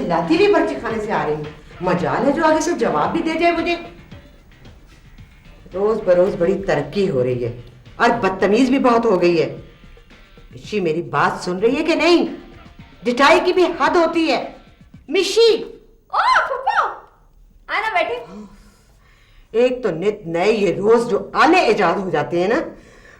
चिल्लाती भी पर्ची खाने से आ रही है। मजाल है जो आगे से जवाब भी दे जाए मुझे। रोज बरोज बड़ी तरक्की हो रही है और बदतमीज भी बहुत हो गई है। मिशी मेरी बात सुन रही है कि नहीं? जिटाई की भी हद होती है। मिशी आना बैठे। एक तो नित नए ये रोज जो आले इजाद हो जाते हैं ना,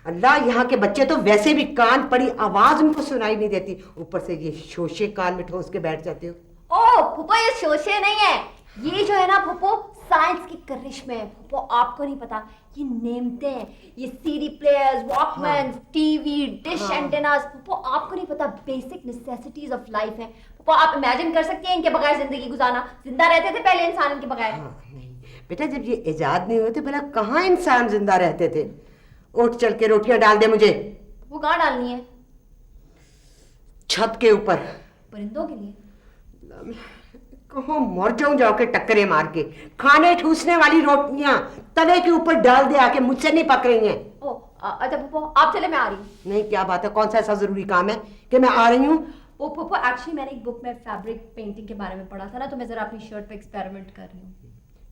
अल्लाह, यहाँ के बच्चे तो वैसे भी कान पड़ी आवाज उनको सुनाई नहीं देती, ऊपर से ये शोशे कान में ठोस के बैठ जाते हो। ओ फूफो, ये शोशे नहीं है, ये जो है ना फूफो साइंस की करिश्मे है। फूफो आपको नहीं पता, ये नेमते हैं, ये CD players, walkman, TV, dish antennas. फूफो आपको नहीं पता, बेसिक नेसेसिटीज ऑफ लाइफ है। फूफो आप इमेजिन कर सकती हैं इनके बगैर जिंदगी गुजारना? जिंदा रहते थे पहले इंसान इनके बगैर? नहीं बेटा, जब ये इजाद नहीं होते भला कहाँ इंसान जिंदा रहते थे। उठ चल के रोटियां डाल दे मुझे। वो कहाँ डालनी है? छत के ऊपर। परिंदों के लिए? कहो मर जाऊं जाओ के टक्करे मार के। खाने ठूसने वाली रोटियां तवे के ऊपर डाल दे आके, मुझसे नहीं पक रही हैं। ओ अच्छा फूफो आप चले, मैं आ रही हूँ। नहीं, क्या बात है, कौन सा ऐसा जरूरी काम है कि मैं आ रही हूँ? ओ फूफो एक्चुअली मैंने एक बुक में फैब्रिक पेंटिंग के बारे में पढ़ा था ना, तो मैं जरा अपनी शर्ट पे एक्सपेरिमेंट कर रही हूँ।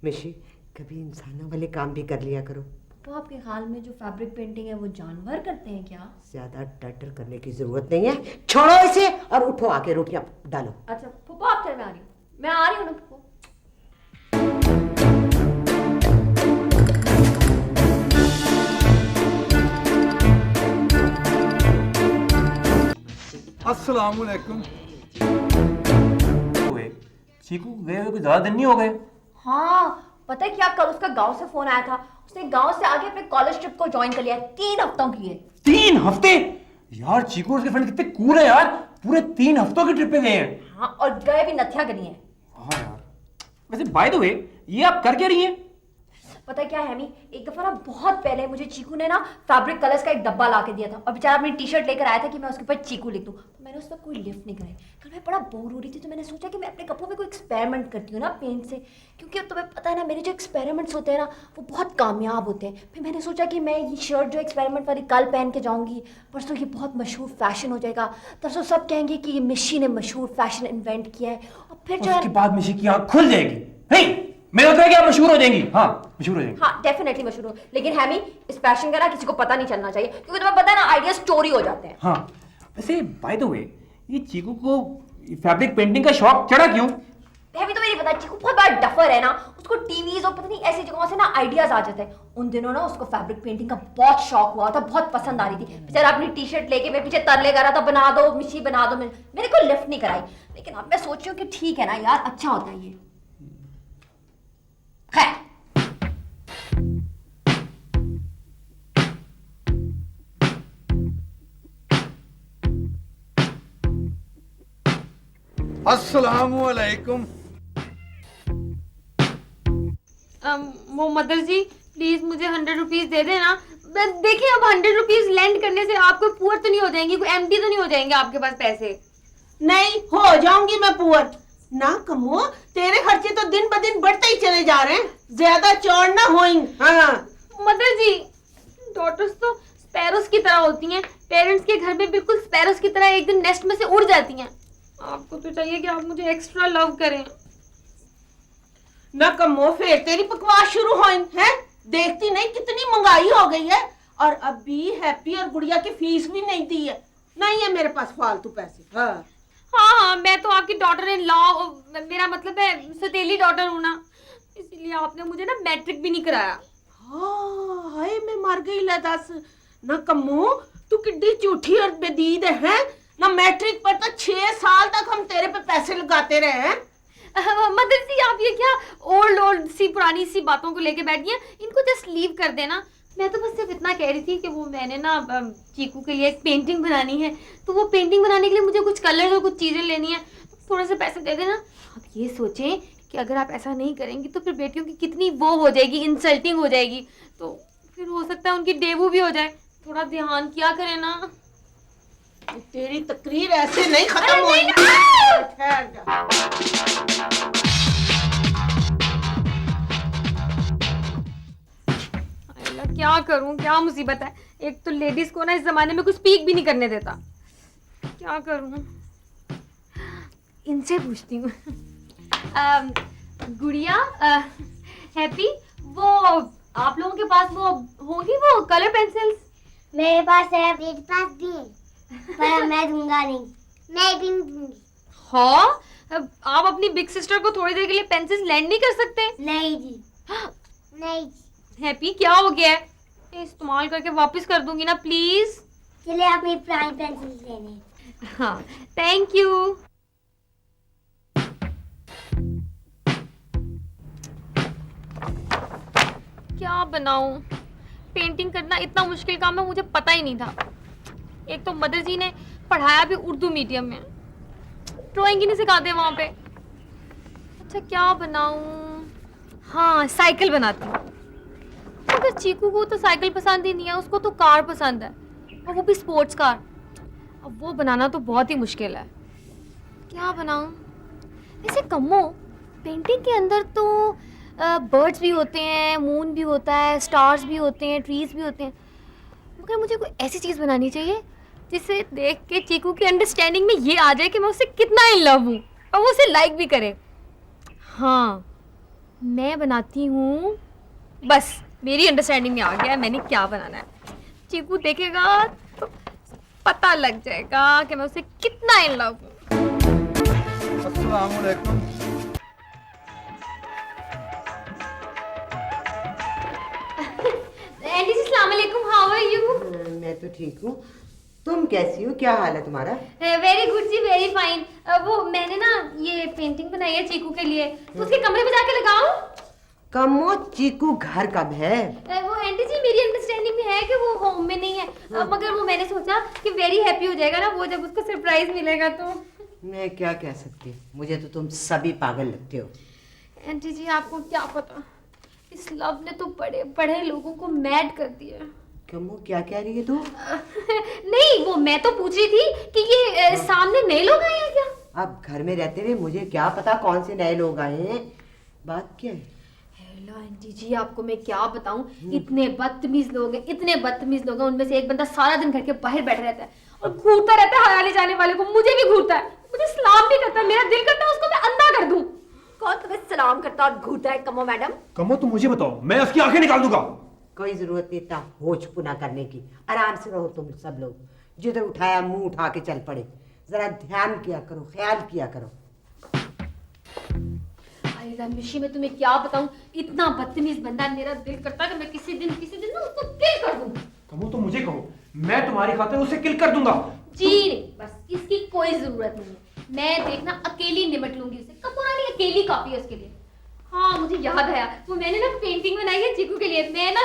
मिशी, कभी इंसानों वाले काम भी कर लिया करो। तो आपके ख्याल में जो फैब्रिक पेंटिंग है वो जानवर करते हैं क्या? ज्यादा टटर करने की जरूरत नहीं है, छोड़ो इसे और उठो आके रोटियां डालो। अच्छा फूफो आप चल, मैं आ रही हूँ, मैं आ रही हूँ ना फूफो। अस्सलाम वालेकुम। चीकू गए हुए कुछ ज्यादा दिन नहीं हो गए? हाँ पता है क्या, कल उसका गांव से फोन आया था, उसने गांव से आगे अपने कॉलेज ट्रिप को ज्वाइन कर लिया 3 हफ्तों के लिए। 3 हफ्ते? यार चीकू और उसके फ्रेंड कितने कूल है यार, पूरे 3 हफ्तों की ट्रिप पे गए हैं। हाँ और गए भी नथिया गली है। हाँ यार, वैसे बाय द वे ये आप कर क्या रही हैं? पता है क्या है, एक दफा ना बहुत पहले मुझे चीकू ने ना फैब्रिक कलर्स का एक डब्बा ला के दिया था, और बेचारा अपनी टी शर्ट लेकर आया था कि मैं उसके ऊपर चीकू लिख दूं, तो मैंने उस पर कोई लिफ्ट नहीं कराई। कल मैं बड़ा बोर हो रही थी, तो मैंने सोचा कि मैं अपने कपड़ों में कोई एक्सपेरिमेंट करती हूँ ना पेंट से, क्योंकि तुम्हें पता है ना मेरे जो एक्सपेरिमेंट्स होते हैं ना वो बहुत कामयाब होते हैं। फिर मैंने सोचा कि मैं ये शर्ट जो एक्सपेरिमेंट वाली कल पहन के जाऊँगी, परसों ये बहुत मशहूर फैशन हो जाएगा, तरसों सब कहेंगे कि ये मिशी ने मशहूर फैशन इन्वेंट किया है, और फिर जो उसके बाद मिशी की आँख खुल जाएगी। नहीं, मेरा मतलब है कि आप मशहूर हो जाएंगी। हाँ मशहूर हो जाएंगी। हाँ डेफिनेटली मशहूर हो, लेकिन हैमी इस पैशन का ना किसी को पता नहीं चलना चाहिए, क्योंकि तुम्हें पता है ना आइडिया चोरी हो जाते हैं। हाँ वैसे बाय द वे ये चीकू को फैब्रिक पेंटिंग का शौक चढ़ा क्यों? हैमी तो मेरी पता, चीकू बहुत बड़ा डफर है ना, उसको टीवीज और पता नहीं ऐसी जगहों से ना आइडियाज आ जाते हैं। उन दिनों ना उसको फैब्रिक पेंटिंग का बहुत शौक हुआ था, बहुत पसंद आ रही थी, बेचारा अपनी टी शर्ट लेके मेरे पीछे तरले कर रहा था, बना दो मिशी बना दो, मेरे को लिफ्ट नहीं कराई। लेकिन अब मैं सोच रही हूँ कि ठीक है ना यार, अच्छा होता है ये। खैर अस्सलाम वालेकुम। वो मदर जी प्लीज मुझे 100 रुपीज दे देना। देखिए अब 100 रुपीज लैंड करने से आपको पुअर तो नहीं हो जाएंगी, कोई एम्प्टी तो नहीं हो जाएंगे आपके पास पैसे? नहीं हो जाऊंगी मैं पुअर ना। कमो तेरे खर्चे तो दिन ब दिन बढ़ते ही चले जा रहे हैं, ज्यादा चौड़ ना होएंगे। हाँ मदर जी, डॉटर्स तो स्पैरोस की तरह होती हैं, पेरेंट्स के घर में बिल्कुल स्पैरोस की तरह एक दिन नेस्ट में से उड़ जाती हैं। आपको तो चाहिए कि आप मुझे एक्स्ट्रा लव करें ना। कमो फिर तेरी बकवास शुरू हो है, देखती नहीं कितनी महंगाई हो गई है, और अभी हैप्पी और गुड़िया की फीस भी नहीं दी है। नहीं है मेरे पास फालतू पैसे। हाँ हाँ, मैं तो आपकी डॉटर इन लॉ, मेरा मतलब है सौतेली डॉटर हूँ ना, इसीलिए आपने मुझे ना मैट्रिक भी नहीं कराया। हाँ हाय मैं मर गई ला दस ना। कमो तू किड्डी झूठी और बेदीद है ना। मैट्रिक पर तो 6 साल तक हम तेरे पे पैसे लगाते रहे हैं। मदर जी आप ये क्या ओल्ड सी पुरानी सी बातों को लेके बैठ गई हैं, इनको जस्ट लीव कर देना। मैं तो बस सिर्फ इतना कह रही थी कि वो मैंने ना चीकू के लिए एक पेंटिंग बनानी है, तो वो पेंटिंग बनाने के लिए मुझे कुछ कलर्स और कुछ चीज़ें लेनी है, थोड़े से पैसे दे देना। आप ये सोचें कि अगर आप ऐसा नहीं करेंगी तो फिर बेटियों की कितनी वो हो जाएगी, इंसल्टिंग हो जाएगी, तो फिर हो सकता है उनकी डेबू भी हो जाए। थोड़ा ध्यान किया करें ना। तेरी तकरीर ऐसे नहीं खत्म होगी। क्या करूं, क्या मुसीबत है। एक तो लेडीज को ना इस जमाने में कुछ स्पीक भी नहीं करने देता। क्या करूं? इनसे पूछती हूँ। गुड़िया, हैप्पी, वो आप लोगों के पास वो होगी वो कलर पेंसिल्स? मेरे पास है, मेरे पास भी है, पर मैं दूंगा नहीं, मैं भी नहीं दूंगी। हाँ, आप अपनी बिग सिस्टर को थोड़ी देर के लिए पेंसिल्स लैंड नहीं कर सकते? नहीं जी, नहीं जी। हैप्पी, क्या हो गया है? ये इस्तेमाल करके वापस कर दूंगी ना, प्लीज। चलिए आप मेरी पुरानी पेंसिल लेने। हाँ, थैंक यू। क्या बनाऊं? पेंटिंग करना इतना मुश्किल काम है, मुझे पता ही नहीं था। एक तो मदर जी ने पढ़ाया भी उर्दू मीडियम में, ड्राइंग ही नहीं सिखाते वहां पे। अच्छा क्या बनाऊं? हाँ, साइकिल बनाती हूँ। मगर चीकू को तो साइकिल पसंद ही नहीं है, उसको तो कार पसंद है, और वो भी स्पोर्ट्स कार। अब वो बनाना तो बहुत ही मुश्किल है। क्या बनाऊं? वैसे कम्मो, पेंटिंग के अंदर तो बर्ड्स भी होते हैं, मून भी होता है, स्टार्स भी होते हैं, ट्रीज भी होते हैं, मगर मुझे कोई ऐसी चीज़ बनानी चाहिए जिसे देख के चीकू की अंडरस्टैंडिंग में ये आ जाए कि मैं उससे कितना इन लव हूँ और वो उसे लाइक भी करे। हाँ, मैं बनाती हूँ, बस मेरी अंडरस्टैंडिंग में आ गया है मैंने क्या बनाना है। चीकू देखेगा तो पता लग जाएगा कि मैं उससे कितना इन लव हूँ। अस्सलाम वालेकुम। आंटी जी, अस्सलाम वालेकुम, हाउ आर यू? मैं तो ठीक हूँ, तुम कैसी हो? क्या हाल है तुम्हारा? वेरी गुड जी, वेरी फाइन। वो मैंने ना ये पेंटिंग बनाई है चीकू के लिए, तो उसके कमरे में जाके लगाऊं? कमो, चीकू घर कब है? वो आंटी जी, मेरी अंडरस्टैंडिंग में है कि वो होम में नहीं है, मगर वो मैंने सोचा कि वेरी हैप्पी हो जाएगा ना वो जब उसको सरप्राइज मिलेगा तो। मैं क्या कह सकती हूँ, मुझे तो तुम सभी पागल लगते हो। आंटी जी, आपको क्या पता, इस लव ने तो बड़े बड़े लोगों को मैड कर दिया। कमो, क्या कह रही है तू? नहीं, वो मैं तो पूछ रही थी कि ये सामने नए लोग आए हैं क्या? अब घर में रहते हुए मुझे क्या पता कौन से नए लोग आए हैं। बात क्या है? हेलो आंटी जी, आपको मैं क्या बताऊं, इतने बदतमीज लोग हैं, इतने बदतमीज लोग हैं। उनमें से एक बंदा सारा दिन घर के बाहर बैठा रहता है और घूरता रहता है हयाले जाने वाले को। मुझे भी घूरता है, मुझे सलाम भी करता है, मेरा दिल करता है उसको मैं अंधा कर दूं। कौन तुम्हें सलाम करता और घूरता है कमो मैडम? कमो, तुम मुझे बताओ, मैं उसकी आंखें निकाल दूंगा। कोई जरूरत नहीं इतना होच पुना करने की। आराम से रहो तुम सब लोग, जिधर उठाया मुंह उठा के चल पड़े। जरा ध्यान किया करो, ख्याल किया करो। मिशी, मैं तुम्हें क्या बताऊं, इतना बदतमीज बंदा है, मेरा दिल करता है कि मैं किसी दिन ना उसको किल कर दूं। कमो, तुम मुझे कहो, मैं तुम्हारी खातिर उसे किल कर दूंगा। जी नहीं, बस इसकी कोई जरूरत नहीं है, मैं देखना अकेली निपट लूंगी उसे। कपूरा नहीं, अकेली काफी है उसके लिए। हाँ, मुझे याद आया, वो मैंने ना पेंटिंग बनाई है चीकू के लिए, मैं ना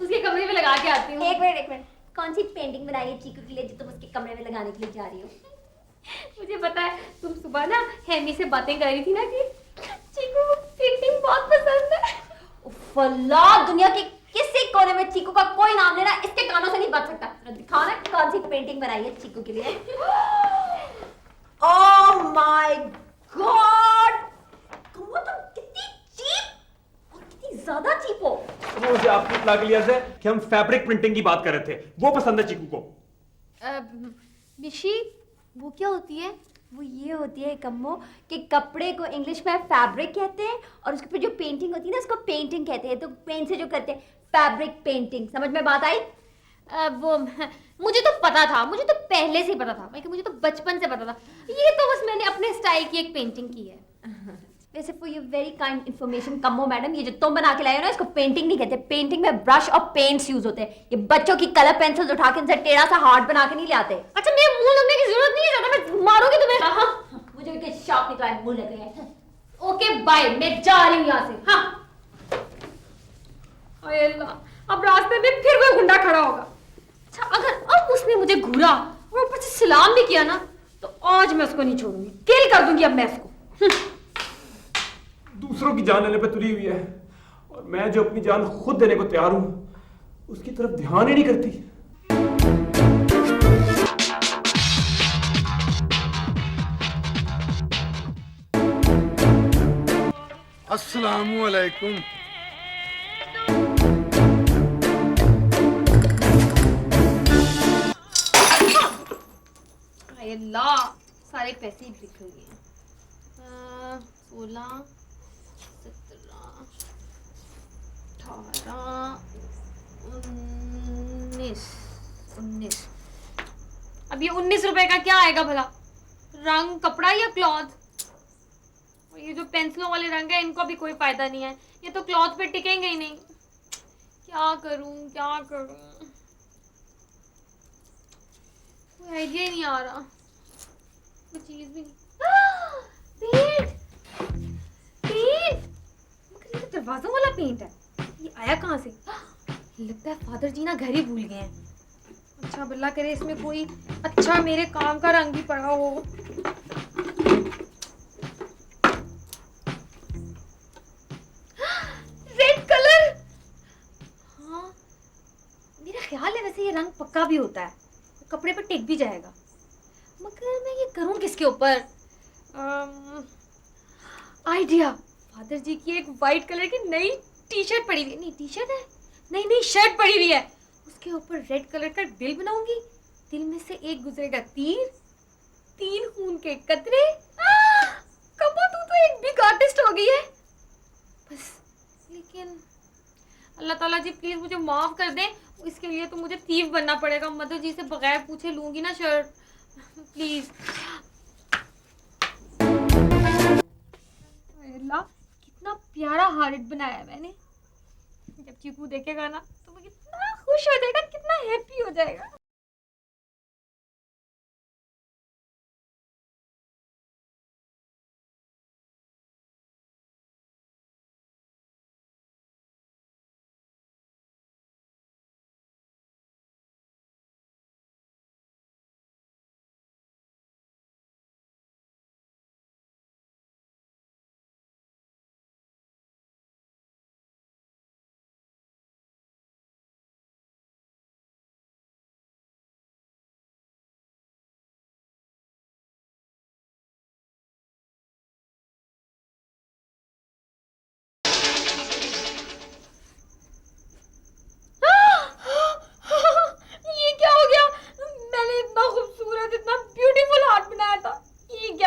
उसके कमरे में लगा के आती हूँ। एक मिनट, कौन सी पेंटिंग बनाई है चीकू के लिए जो तुम उसके कमरे में लगाने के लिए जा रही हो? मुझे पता है, तुम सुबह ना हैमी से बातें कर रही थी ना कि चीकू को पेंटिंग बहुत पसंद है। फला, दुनिया के किसी कोने में चीकू का कोई नाम लेना इसके कानों से नहीं बच सकता। दिखाओ ना कौन सी पेंटिंग बनाई है चीकू के लिए। ओह माय गॉड, तुम कितनी चीप और कितनी ज्यादा चीप हो। मुझे आपकी इत्तला के लिए कि हम फैब्रिक प्रिंटिंग की बात कर रहे थे, वो पसंद है चीकू को। मिशी, वो क्या होती है? वो ये होती है कम्मो कि कपड़े को इंग्लिश में फैब्रिक कहते हैं और उसके ऊपर जो पेंटिंग होती है ना उसको पेंटिंग कहते हैं। तो पेंट से जो करते हैं फैब्रिक पेंटिंग, समझ में बात आई? वो मुझे तो पता था, मुझे तो पहले से ही पता था, मुझे तो बचपन से पता था। ये तो बस मैंने अपने स्टाइल की एक पेंटिंग की है। वैसे for your very kind information Kammo madam, ये जो तुम बना के लाए हो ना इसको पेंटिंग नहीं कहते। पेंटिंग में ब्रश और पेंट्स यूज होते हैं। ये बच्चों की कलर पेंसिल्स उठा के इनसे टेढ़ा सा हार्ट बना के नहीं ले आते। अच्छा, मेरे मुंह लगने की जरूरत नहीं है, ज्यादा मैं मारूंगी तुम्हें। हाँ, मुझे भी शॉप निकला है, मुंह लग रहे हैं। ओके बाय, मैं जा रही हूँ यहाँ से। हाँ, ओए अल्लाह, अब रास्ते में फिर कोई गुंडा खड़ा होगा। अच्छा, अगर अब उसने मुझे घूरा और ऊपर से सलाम भी किया ना, तो आज मैं उसको नहीं छोड़ूंगी, किल कर दूंगी अब मैं इसको। दूसरों की जान लेने पे तुली हुई है और मैं जो अपनी जान खुद देने को तैयार हूं उसकी तरफ ध्यान ही नहीं करती। अस्सलामु अलैकुम। अल्लाह, सारे पैसे ही बिखर गए। 16 17 18 19 अब ये 19 रुपए का क्या आएगा भला? रंग, कपड़ा या क्लॉथ? ये जो पेंसिलों वाले रंग है इनको भी कोई फायदा नहीं है, ये तो क्लॉथ पे टिकेंगे ही नहीं। क्या करूं क्या करूं, कोई आइडिया ही नहीं आ रहा। कोई चीज भी नहीं। पेंट पेंट, मगर ये तो दरवाजों वाला पेंट है, ये आया कहाँ से? लगता है फादर जी ना घर ही भूल गए हैं। अच्छा बल्ला करे इसमें कोई अच्छा मेरे काम का रंग भी पड़ा हो। रेड कलर, हाँ मेरा ख्याल है वैसे ये रंग पक्का भी होता है, कपड़े पे टिक भी जाएगा। मगर मैं ये करूं किसके ऊपर? आइडिया, फादर जी की एक वाइट कलर की नई टी शर्ट पड़ी हुई है, नहीं टी शर्ट है, नहीं शर्ट पड़ी हुई है, उसके ऊपर रेड कलर का दिल बनाऊंगी। दिल में से एक गुजरेगा तीर, 3 खून के कतरे। कबो तू तो एक बिग आर्टिस्ट हो गई है बस। लेकिन अल्लाह ताला जी प्लीज मुझे माफ कर दें, इसके लिए तो मुझे थीफ बनना पड़ेगा। मदर जी से बगैर पूछे लूंगी ना शर्ट, प्लीज। अल्लाह कितना प्यारा हार्ट बनाया है मैंने, जब चीकू देखेगा ना तो वो कितना खुश हो जाएगा, कितना हैप्पी हो जाएगा।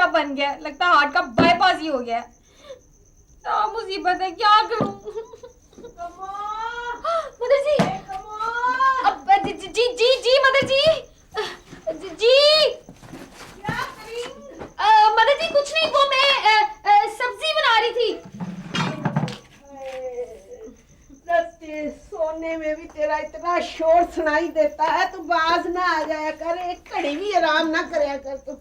बन गया, लगता है हार्ट का बाईपास ही हो गया है। क्या मुसीबत है, क्या करूं? मदर जी, अब जी मदर जी, क्या करी? मदर जी कुछ नहीं, वो मैं सब्जी बना रही थी। सोने में भी तेरा इतना शोर सुनाई देता है, तो बाज ना आ जाया कर, एक घड़ी भी आराम ना करया कर तू।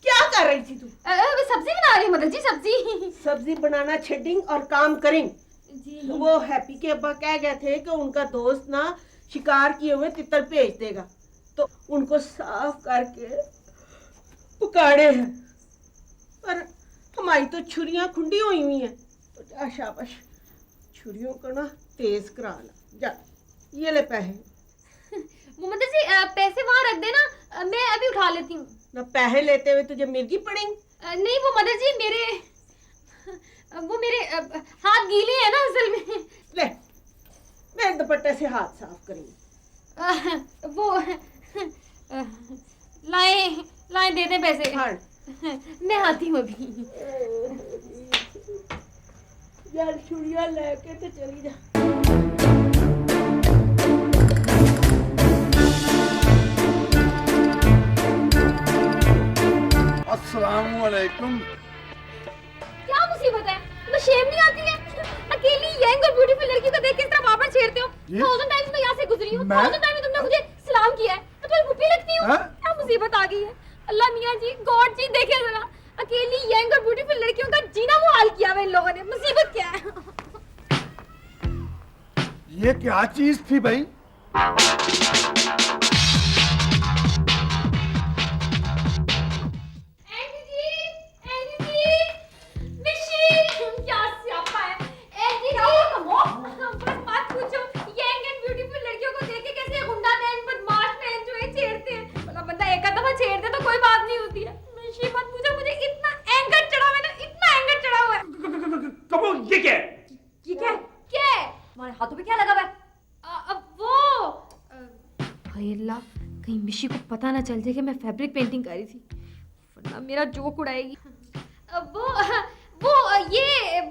क्या कर रही थी तू? सब्जी बना रही हूँ मदर जी, सब्जी बनाना छेडिंग और काम करें जी। वो हैप्पी के अब्बा कह गए थे कि उनका दोस्त ना शिकार किए हुए तितर भेज देगा, तो उनको साफ करके पकाड़े हैं। पर हमारी तो छुरियां खुंडी हुई हैं, तो जा शाबाश छुरियों को ना तेज करा ला। जा ये ले पैसे। मदर जी पैसे वहाँ रख देना, मैं अभी उठा लेती हूँ। ना पैसे लेते हुए तुझे मिर्गी पड़ेंगी। नहीं वो मदर जी मेरे हाथ गीले हैं ना असल में। ले मेरे दुपट्टे से हाथ साफ करेंगे। वो लाए दे दे पैसे। हाँ मैं आती हूँ अभी। यार छुरिया लेके तो चली जा। अस्सलामुअलैकुम। क्या मुसीबत है, तुम्हें शेम नहीं आती है? अकेली यंग और ब्यूटीफुल लड़की को देख के इस तरह बार-बार छेड़ते हो। 1000 टाइम्स मैं यहाँ से गुजरी हूँ, 1000 टाइम्स तुमने मुझे सलाम किया है, मैं तुम्हें पुप्पी लगती हूँ। क्या मुसीबत आ गई है? अल्लाह मियाँ जी, गॉड जी, देखे जरा, अकेली यंग और ब्यूटीफुल लड़कियों का जीना मुहाल किया हुआ इन लोगों ने। मुसीबत क्या है? ये क्या चीज थी भाई? हाथों पे क्या लगा हुआ है? कहीं मिशी को पता ना चल जाए कि मैं फैब्रिक पेंटिंग कर रही थी, वरना मेरा जोक उड़ाएगी।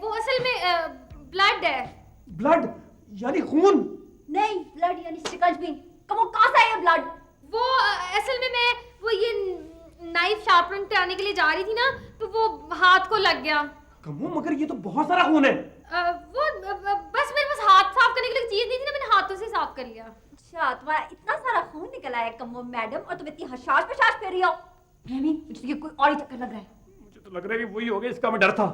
वो असल में ब्लड है। ब्लड यानी खून? नहीं, ब्लड यानी शिकंजवी। कमो कहाँ से है ये ब्लड? वो असल में मैं वो ये नाइफ शार्पन कराने के लिए जा रही थी ना, तो वो हाथ को लग गया। कमो मगर ये तो बहुत सारा खून है। बस मेरे पास हाथ साफ करने के लिए चीज नहीं थी ना, मैंने हाथों से साफ कर लिया। अच्छा, तुम्हारा इतना सारा खून निकला है कमो मैडम, और तुम इतनी हशाश पेशाश कर रही हो। हेमी, मुझे ये कोई और ही चक्कर लग रहा है। मुझे तो लग रहा है कि वही हो गया, इसका मैं डर था।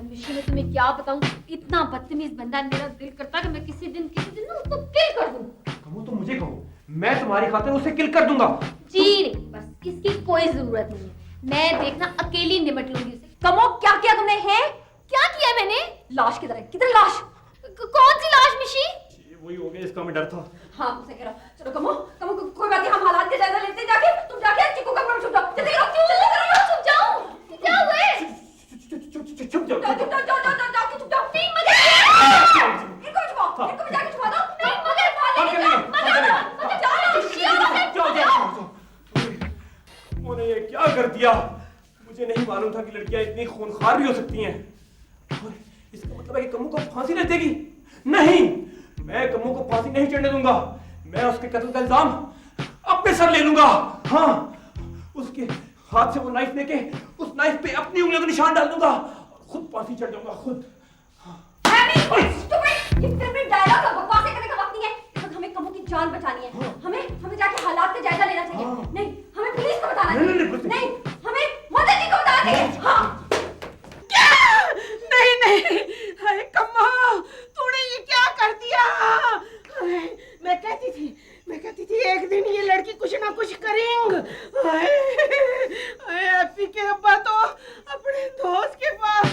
मिशी, मैं तुम्हें क्या बताऊं, इतना बदतमीज बंदा है, मेरा दिल करता है कि मैं किसी दिन ना उसको किल कर दूं। कमो तो मुझे कहो, मैं तुम्हारी खातिर उसे किल कर दूंगा। जी नहीं, बस इसकी कोई जरूरत नहीं है, मैं देखना अकेली निपट लूंगी उसे। कमो, क्या किया तुमने? है क्या किया मैंने? लाश किधर है? किधर लाश? कौन सी लाश मिशी? ये वही हो गया, इसका मैं डर था। हाँ, तुमसे कह रहा हूँ। चलो कमो, कमो कोई बात नहीं, हम हालात के जायजा लेते हैं। जाके तुम जाके चिक्कू का छुप जाओ। जल्दी करो, जल्दी करो, छुप जाओ। क्या हुआ है? चुप जाओ। छुप जाओ। नहीं, मगर इनको भी छुपाओ, इनको भी जाके छुपा दो। नहीं, उन्होंने ये क्या कर दिया? मुझे नहीं मालूम था कि लड़कियां इतनी खूनखार भी हो सकती हैं। और इसका मतलब है कि कम्मू को फांसी नहीं देगी? नहीं, मैं कम्मू को फांसी नहीं चढ़ने दूंगा। मैं उसके कत्ल का इल्जाम अपने सर ले लूंगा। हाँ, उसके हाथ से वो नाइफ लेके उस नाइफ पे अपनी उंगलियों का निशान डाल दूंगा और खुद फांसी चढ़ जाऊंगा, खुद। ये फिल्म में डायलॉग है, बकवास करने का वक्त नहीं है। इस वक्त हमें कमो की जान बचानी है। हमें जाके हालात का जायजा लेना चाहिए। नहीं, हमें पुलिस को बताना चाहिए। नहीं, हमें मदद जी को बताना चाहिए। हाँ। क्या? नहीं, अरे कम्मा, तूने ये क्या कर दिया? मैं कहती थी एक दिन ये लड़की कुछ ना कुछ करेंगे। हैप्पी के अब्बा तो अपने दोस्त के पास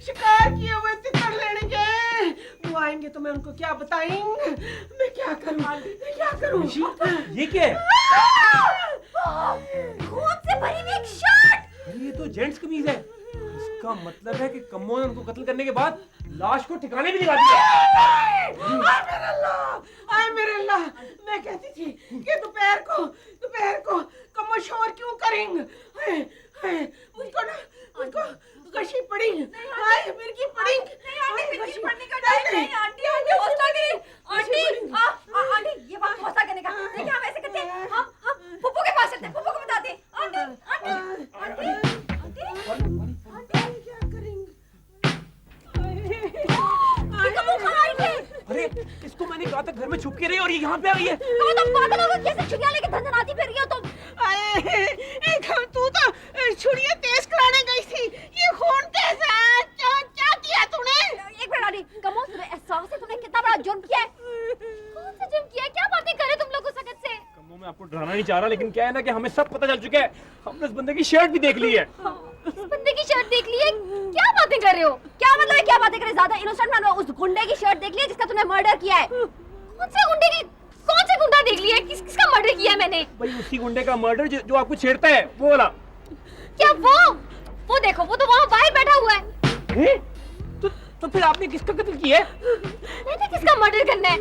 शिकार किए हुए तितर लेने गए। वो आएंगे तो मैं उनको क्या बताएंगे? मैं क्या करूं? ये क्या है? खून से भरी हुई एक शर्ट। ये तो जेंट्स कमीज है। इसका मतलब है कि कम्मो ने उनको कत्ल करने के बाद लाश को ठिकाने भी लगा दिया। आए मेरे अल्लाह, मैं कहती थी कि दोपहर को कम्मो शोर क्यों करेंगे? मुझको गशी पड़ी। हाय मिर्गी पड़ी। आंटी ये बात हौसला करने का। देखिए, हम ऐसे करते हैं, हम फुप्पू के पास चलते हैं, फुप्पू को बताते हैं। अरे, इसको मैंने कहा था घर में छुप के रही और ये यहाँ पे आ गई है। तुम पागल हो गए? कैसे छुरियां लेके धंधनाती फिर रही हो तुम? तू तो छुरियां तेज कराने गई थी। ये खून कैसा? क्या किया तूने? एक मिनट आंटी, कमो, तुम्हें एहसास है तुमने कितना बड़ा जुर्म किया है? कौन सा जुर्म किया? क्या बातें कर रहे तुम लोग उस वक्त से? कम्मो, मैं आपको डराना नहीं चाह रहा, लेकिन क्या है ना कि हमें सब पता चल चुका है। हमने उस बंदे की शर्ट भी देख ली है। इस बंदे की शर्ट देख ली है? क्या बातें कर रहे हो? क्या मतलब है क्या बातें करे? ज्यादा इनोसेंट मान लो, उस गुंडे की शर्ट देख ली है जिसका तुमने मर्डर किया है। कौन से गुंडा देख लिया है? किसका मर्डर किया है मैंने? भाई उसी गुंडे का मर्डर जो आपको छेड़ता है, वो वाला। क्या वो देखो, वो तो वहाँ बाहर बैठा हुआ है। तो फिर आपने किसका कत्ल किया है? मैंने किसका मर्डर करना है?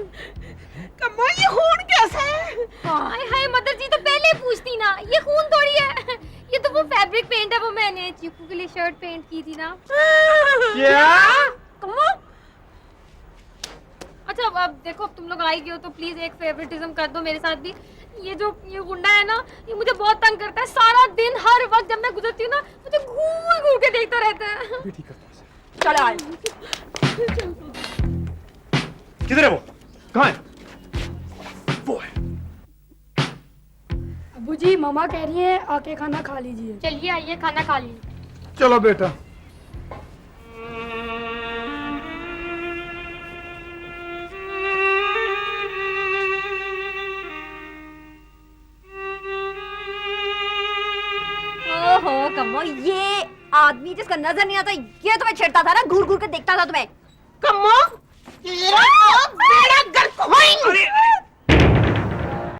कम्मा, ये खून कैसा है? हाय हाय, मदर जी तो पहले पूछती ना, ये खून थोड़ी है। ये तो वो फैब्रिक पेंट है, वो मैंने चीकू के लिए शर्ट पेंट की थी ना। क्या? कम्मो, अच्छा अब देखो, अब तुम लोग आई गए हो तो प्लीज एक फेवरेटिज्म कर दो मेरे साथ भी। ये गुंडा है ना, ये मुझे बहुत तंग करता है। सारा दिन हर वक्त जब मैं गुजरती हूँ ना, मुझे घूर घूर के देखता रहता है। ठीक करता है। चलो आए। किधर है वो? कहाँ है? वो है। अबू जी, मामा कह रही हैं आके खाना खा लीजिए। चलिए आइए, खाना खा लीजिए। चलो बेटा। ओहो कमो, ये आदमी जिसका नजर नहीं आता, ये तुम्हें छेड़ता था ना, घूर घूर के देखता था तुम्हें। कम्मा, तेरा तो बेड़ा गर्क होएंगे।